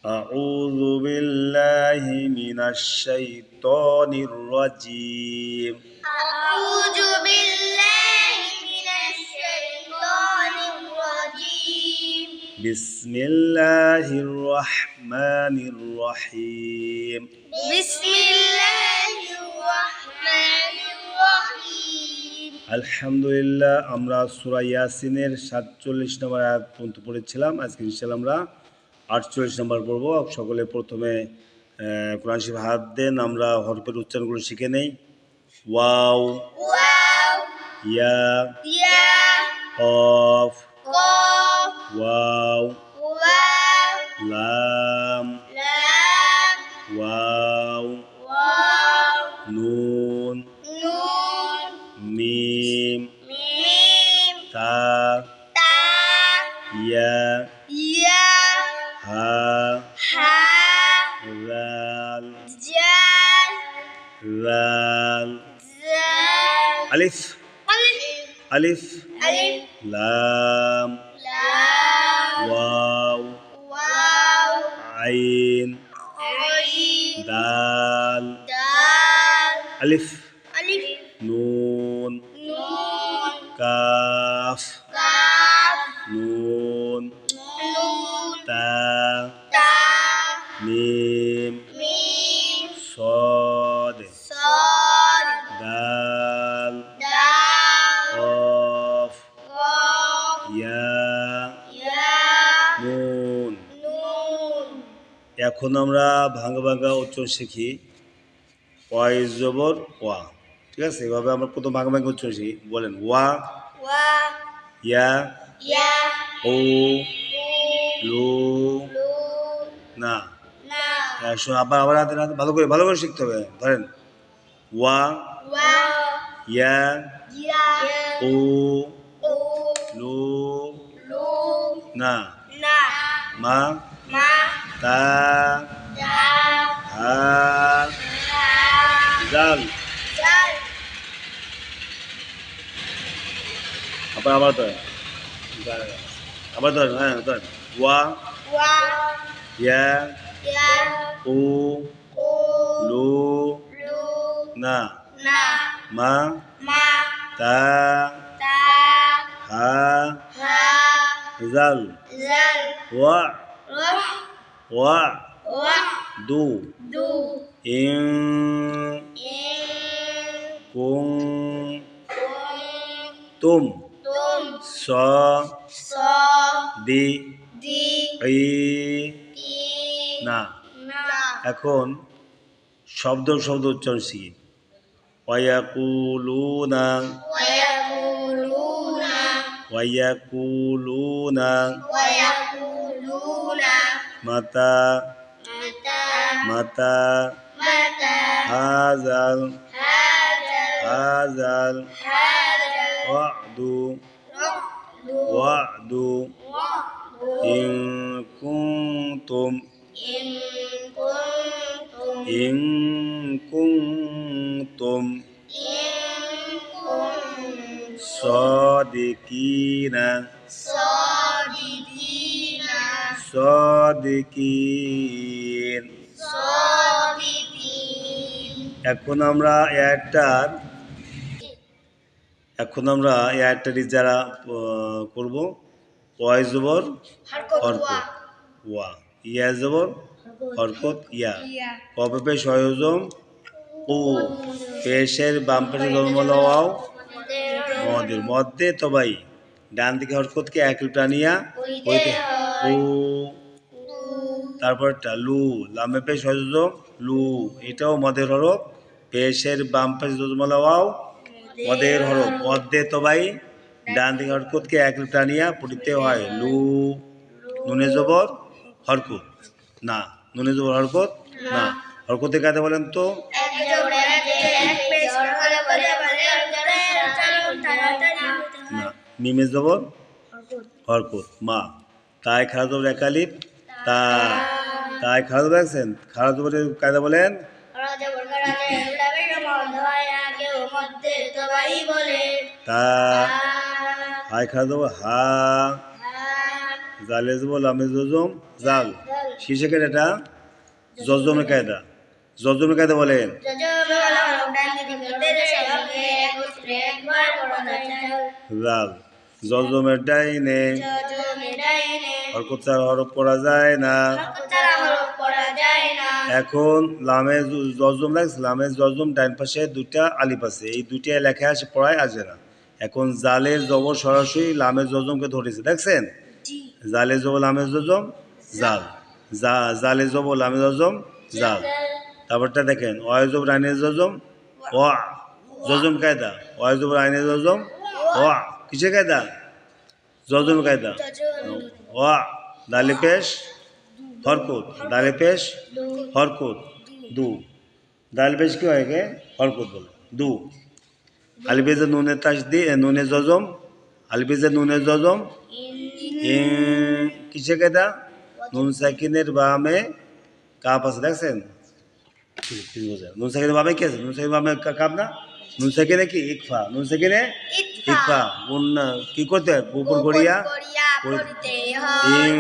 أعوذ بالله من الشيطان الرجيم. أعوذ بالله من الشيطان الرجيم. بسم الله الرحمن الرحيم. بسم الله الرحمن الرحيم. আলহামদুলিল্লাহ, আমরা সূরা ইয়াসিনের 47 নম্বর আয়াত পর্যন্ত পড়েছিলাম। আজকে ইনশাআল্লাহ আমরা 48 নম্বর পড়ব। সকলে প্রথমে কোরআন শরীফ হাত দেন, আমরা হরফের উচ্চারণগুলো শিখে নেই। ওয়াও, ওয়াও, ইয়া, ইয়া, কফ, কফ, ওয়াও, ওয়াও, লাম, লাম, ওয়াও, ওয়াও, নুন, নুন, মিম, মিম, তা, তা, ইয়া, ইয়া, হা, হা, রাল, জাল, রাল, জাল, আলিফ, আলিফ, আলিফ, আলিফ, লাম, লাম, ওয়াও, ওয়াও, আইন, আইন, দাল, দাল, আলিফ, আলিফ, নুন, নুন, কাফ, কাফ, নুন, নুন, তা, তা, মিম, মিম, সদ, صاد، দাল, دال، কফ, قاف، ইয়া, يا، নুন। نون. এখন আমরা ভাঙা ভাঙা উচ্চারণ শিখি। ওয়াই জবর ওয়া, ঠিক আছে? এভাবে আমরা প্রথম ভাঙা ভাঙা উচ্চারণ শিখি। বলেন ওয়া, و، ইয়া, يا، ও, أو، লু, لو، না। نا، আবার আবার হাতে হাতে ভালো করে শিখতে হবে। ধরেন ওয়া, و، ইয়া, يا، ও, أو، লু, لو، না। نا، মা, ما، তা, دا، হা, ها، জাল। دال. আবার ধরেন, হ্যাঁ ধরেন ওয়া, و، ইয়া, يا، ও, أو، লু, لو، না। نا، মা, ما، তা, تا، হা, ها، জাল। زل، ওয়া, رح، ওয়া, وح، দু, دو، ইং, إن، কুং, كن، তুম, تم، স, صا، দি, دي، ই, إي، না। نا. এখন শব্দ শব্দ উচ্চারণ শিখি। ওয়ায়াকুলুনা, ويقولون، ওয়ায়াকুলুনা, ويقولون، মাতা, متى، মাতা, متى، হাজাল, هذا، হাজাল, هذا، ওয়াদু, رعد، ওয়াদু, وعد، ইন কুনতুম, إن كنتم، ইন কুনতুম إن كنتم সাদিকিনা, صادقين، সাদিকিন। صادقين. এখন আমরা এয়ারটার যারা করব। ওয়াই জবর حركة হরকত, ওয়া, ইয়া জবর হরকত, ইয়া, يا، কবে পেশ হয়জম, ও, পেশের বাম পেশে জন্মলা ওয়াও, মদের মধ্যে তবাই ডান দিকে হরকতকে এক টানিয়া হইতে ও, তারপরটা লু, লামে পেশ হয়জম, লু, এটাও মদের হরফ। পেশের বাম পেশে জন্মলা ওয়াও, মদের হরফ, মধ্যে তবাই ডান দিকে হরকতকে এক টানিয়া পড়িতে হয় লু। নুনে জবর হরকত না, নুনে জবর হরকত না। হরকতে কাতে বলেন তো? না। মিমে জবর হরকত মা। তাই খারাপ জবর একালিপ তা, তাই খারাপ জবর দেখছেন? খারাপ জবরের কায়দা বলেন তা, হাই খারাপ জবর হা, জালে জবর লামে জজম জাল, কিসের কায়দা এটা? জজমের কায়দা। জজমের কায়দা বলেন। জজমওয়ালা হরফ ডান দিকে মধ্যে সঙ্গে একত্রে একবার পড়া যায় না। লাল জজমের ডাইনে জজমের ডাইনে হরকত ছাড়া হরফ পড়া যায় না। হরকত ছাড়া হরফ পড়া যায় না। এখন লামের জজম লাগছে, লামের জজম ডাইন পাশে দুইটা আলিফ আছে, এই দুইটা লেখা আসে পড়ায় আসে না। এখন জালের জবর সরাসরি লামের জজমকে ধরেছে, দেখছেন? জি জালের জবর লামের জজম জাল, জালের জবর লামের জজম জাল। তারপরটা দেখেন অয় জবর আইনের জজম ও, জজম কায়দা অয় জবর আইনের জজম ও, কিসের কায়দা? জজম কায়দা। ও দালে পেশ হরকত, দালে পেশ হরকত দু, দাল পেশ কি হয় গে? হরকত বলে দু। আলিফেজে নুনের তাসদি নুনের জজম, আলিফেজে নুনের জজম কিসের কায়দা? নুন সাকিনের বামে কাপ আছে, দেখছেন? নুন সাকিনের বামে কি আছে? নুন সাকিনের বামে কাপ না, নুন সাকিনে কি ইকফা, নুন সাকিনে ইকফা গুন্না কি করতে হয়? উপর গড়িয়া পড়তে হয়।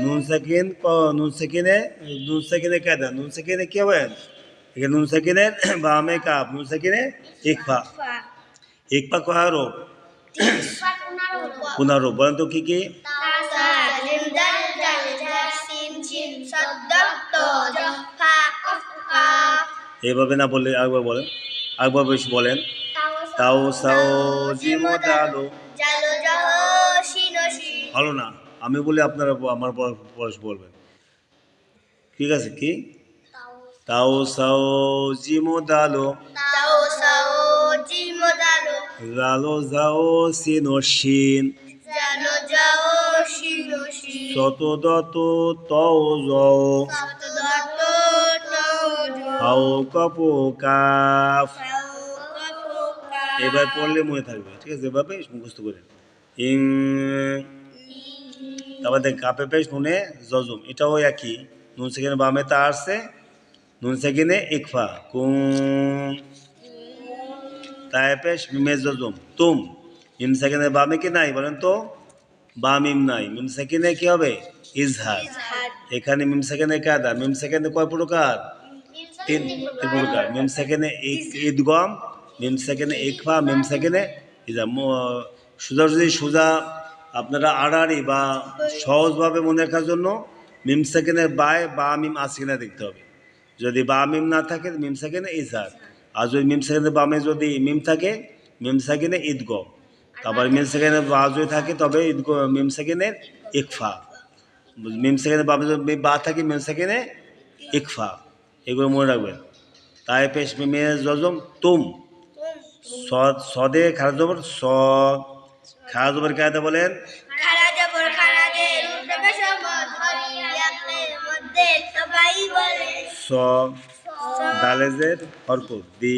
নুন সাকিন নুন সাকিনে কায়দা, নুন সাকিনে কি হবে? এখানে নুন সাকিনের বামে কাপ, নুন সাকিনে ইকফা, ইকফা কয় হরফ? 15 হরফ। বলেন তো কি কি? তাসা জিম দাল জাল জা সিন জিম সাদ ত জ ফা কফ কাফ। এইভাবে না বললে একবার বলেন, একবার বেশি বলেন। তাও সাও জিমো দালো। জালো জাহ শিন শিন। ভালো না, আমি বলি আপনারা আমার পরশ বলবেন, ঠিক আছে? কি? তাও সাও জিমো দালো, তাও সাও জিম দালো লালো যাও সিনো শিন, জালো যাও শিন শিন। শত দত তও জও, সাত দত তও জ হাও কপো কাফ। ফাও কফ কাফ। এবার পড়লে মনে থাকবে, ঠিক আছে? এভাবে মুখস্থ করেন। ইং, তারপর দেখ কাপে পেশ নুনে জজম, এটাও একই। নুন সেকেন্ড বামে তা আসছে, নুন সেকেন্ডে ইকফা কুম, তায় পেশ মিমে জজম তুম। মিম সেকেন্ডের বামে কি নাই বলেন তো? বা মিম নাই, মিম সেকেন্ডে কি হবে? ইজহার। এখানে মিম সেকেন্ডে কায়দা, মিম সেকেন্ডে কয় প্রকার? তিন প্রকার। মিম সেকেন্ডে ঈদগম, মিম সেকেন্ডে ইকফা, মিম সেকেন্ডে ইজা। সোজা আপনারা আড়াআড়ি বা সহজভাবে মনে রাখার জন্য মিম সেকেন্ডের বায় বা মিম আছে কিনা দেখতে হবে। যদি বা মিম না থাকে মিম সেকেন্ডে ইজহার, আর যদি মিম সেকেন্ডের বামে যদি মিম থাকে মিম সেকেন্ডে ঈদগম, তারপর মিম সেকেন্ডের বা যদি থাকে তবে মিম সেকেন্ডের ইকফা, মিম সেকেন্ডের বামে যদি বা থাকে মিম সেকেন্ডে ইকফা, এগুলো মনে রাখবেন। তাই পেশ মিমে জজম তুম, সদে খারাজ জবর স, খারাজ জবর কায়দা বলেন। খারা জবর খারাজে রুদ্র পেশম ধরি ইয়াকের মধ্যে সবাই বলে স, দালেজের হরকত দি,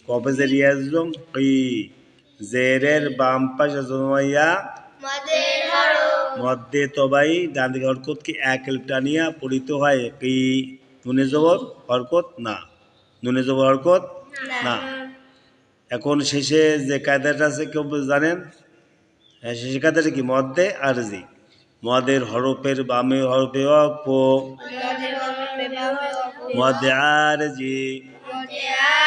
কফেজের ইয়াজম কি, জেরের বাম পাশে জমাইয়া মদের হরফ মধ্যে তবাই ডান দিকে হরকত কি এক এলিফ টানিয়া পড়িতে হয় কি, নুনে জবর হরকত না, নুনে জবর হরকত না। এখন শেষে যে কায়দাটা আছে কেউ জানেন? হ্যাঁ, শেষে কায়দাটা কি? মধ্যে আরজি, মদের হরফের বামে হরফে অক্ফ, মদের হরফে বামে অপর মধ্যে আরজি, মদে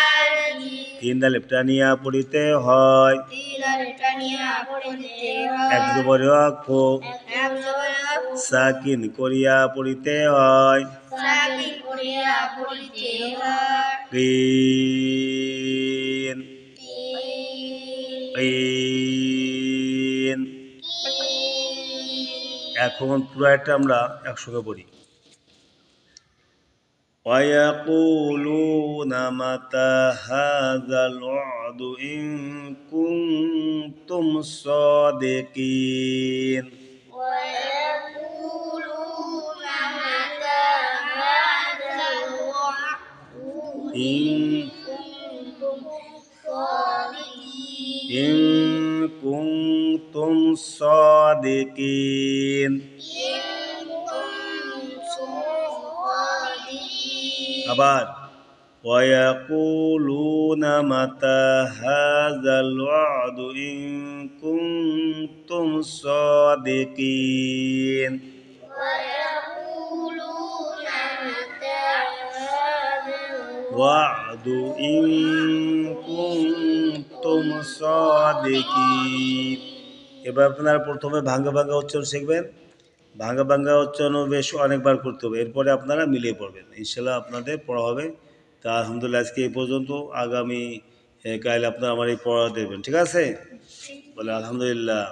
আরজি। তিন আলিফ টানিয়া পড়িতে হয়, তিন আলিফ টানিয়া পড়িতে হয়। এক জবরে অক্ফ, এক জবরে অক্ফ সাকিন করিয়া পড়িতে হয়, সাকিন করিয়া পড়িতে হয়। কিন, কিন। এখন পুরো একটা আমরা একসঙ্গে পড়ি। ويقولون متى هذا الوعد إن كنتم صادقين। ويقولون متى هذا الوعد إن كنتم صادقين. إن كنتم صادقين। আবার ويقولون متى هذا الوعد إن كنتم صادقين। ويقولون متى هذا وعد إن كنتم صادقين। এবার আপনারা প্রথমে ভাঙ্গা ভাঙ্গা উচ্চারণ শিখবেন, ভাঙ্গা ভাঙ্গা উচ্চারণ বেশ অনেকবার করতে হবে, এরপরে আপনারা মিলিয়ে পড়বেন, ইনশাল্লাহ আপনাদের পড়া হবে। তা আলহামদুলিল্লাহ আজকে এই পর্যন্ত, আগামী কাল আপনারা আমার এই পড়া দেবেন, ঠিক আছে? বলে আলহামদুলিল্লাহ।